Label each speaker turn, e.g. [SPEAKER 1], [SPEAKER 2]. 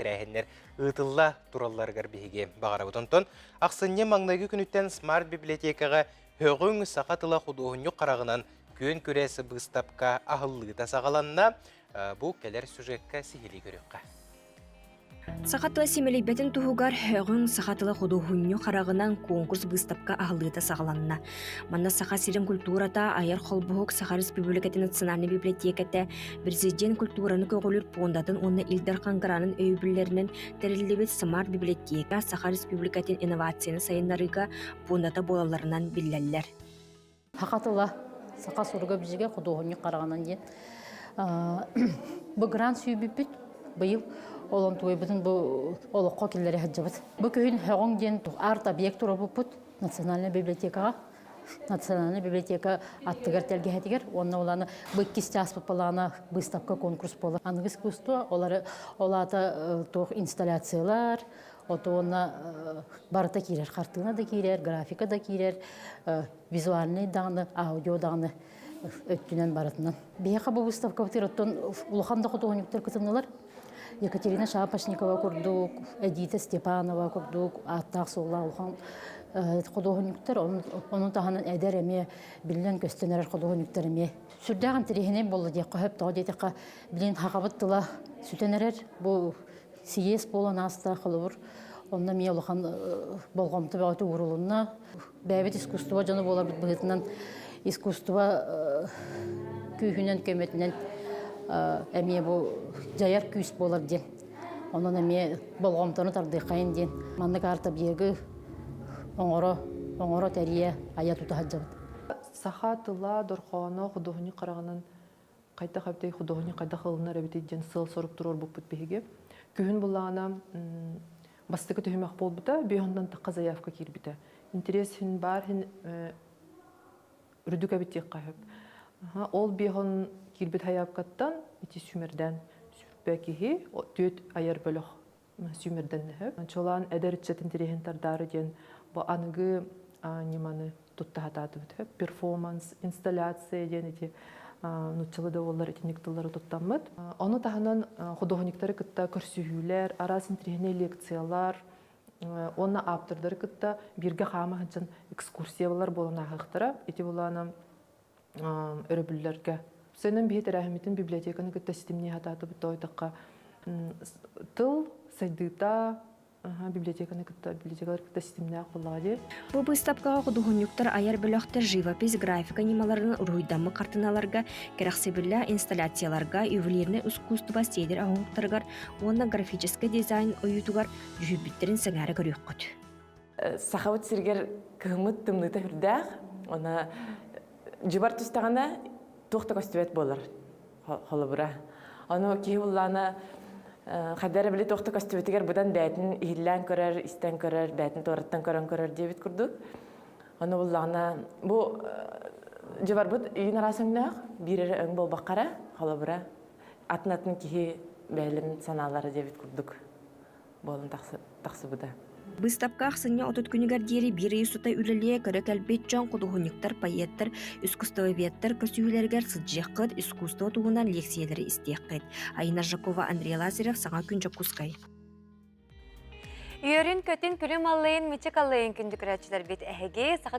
[SPEAKER 1] тәрәһеннер ытылла туралларгар биһиге багара бутонтон аксынне маңнайгы күнүттен смарт библиотекага хөгүң сакатыла худуһунню карагынан көн көрәсе быстапка ахыллыта сагаланна бу келер сюжетка сихили көрөккә.
[SPEAKER 2] Сахатла семелейбетін туһугар хөғын сахатла худуһунню қарағынан конкурс быстапка ахылыта сағаланна. Манна саха сирен культурата аяр холбуһук Саха Республикаты национальный библиотеката президент культураны көгөлүр пондатын онна Илдар Қангаранын өйбүллеринен терилебет смарт библиотека Саха Республикатын инновацияны сайыннарыга пондата болаларынан билләлләр.
[SPEAKER 3] Сахатла саха сурга бизге худуһунню қарағынан ден. Бу грант сүйбүппүт быйыл Олон туй бүтін бұл олыққа келдері хаджабыд. Бұл күйін хөғын ден арт объект тұрабыппыт национальный библиотекаға. Национальный библиотека аттығар тәлге хәтігер. Онна оланы бұл кесте аспыт балағына выставка конкурс болы. Анғы искусство олата инсталляциялар, онна барыта кейлер, қартына да кейлер, графика да кейлер, визуальный дағыны, аудио дағыны өттінен барытынан. Бейқа бұл выставка бұтыр, ұлықанда құтуғынықтар күтімнілер. Екатерина Шапошникова курдук, Эдита Степанова курдук, аттақ соғла ұлған құдуғынықтар, оның тағынан әдер әме, білген көстенерер құдуғынықтар әме. Сүрдәғын тірехіне болды де қойып тағы дейдіққа білген хақабыттыла сүтенерер, бұл сиес болан аста қылыбыр. Онна ме ұлған болғамты бәуті ұрылынна. Бәйбет искусства жаны болар бұғытынан искусства күйінен көметінен әме бұл жаяр күйіс болар ден. Онын әме болғамтаны тарды қайын ден. Манны қарта бегі оңыры тәрие ая тұта хаджабыд.
[SPEAKER 4] Саха тыла дорқуаны құдығыны қарағынан қайта қаптей құдығыны қайта қылынар әбеті ден сыл сорып тұрор бұқпыт бейге. Күйін бұлағына бастықы түйімек бол бұта, бейхондан таққа заявка кер біті. Интерес хін бар, хін үрдік әбеттек қайып. Ол бейхон кирбит хаябкаттан ити сүмерден сүрбәкиһи төт аяр бөлөх сүмерден нәһеп. Чолан әдәрчәтен тирәһен тардары ден бу аныгы неманы туттахататы бит. Перформанс, инсталляция ден ити нучылы да олар этниктылары туттамыт. Аны таһанан художниктары кытта көрсүһүләр, арасын тирәһенә лекциялар, онна авторлары кытта бирге хама хәнчән экскурсиялар болана хактыра. Ити буланы өрөбүлләргә Сенен бихет рәхмәтен библиотеканы кытта системне хататы бутойдыкка тыл сайдыта библиотеканы кытта библиотекалар кытта системне акыллагы.
[SPEAKER 2] Бу выставкага художниктар аяр бөлөктөр живопись, графика нималарын уруйдамы картиналарга, керексебилля инсталляцияларга, ювелирный искусство стедер агуктаргар, онна графический дизайн оютугар жүбүттерин саңары көрөккөт.
[SPEAKER 5] Сахавыт сиргер кымыт тымныта хүрдәк, она жыбар тустаганда Тухта костюмет болар, холобура. Аны кейбулланы хадары биле тухта костюметигер будан бәтин ихиллән көрәр, истән көрәр, бәтин торыттан көрәр дебит курдук. Аны булланы бу җибар бут үйін арасында бирере өң бол баккара, холобура. Атнатын кихи бәйлем саналары дебит курдук. Болын таксы буда.
[SPEAKER 2] Выставка ақсыне отут күнігер дері бір үйсутай үліле көрі кәлбет жан құдығынықтар, пайеттар, искусствоветтар, көсүйілергер сыджеққыд, искусство туғынан лекциялары істеққыд. Айна Жакова, Андрей Лазарев, саңа күн жакускай.
[SPEAKER 6] Үйерін көтін күрім алайын, мүчек алайын күнді күрәтшілер бет әхеге, сақа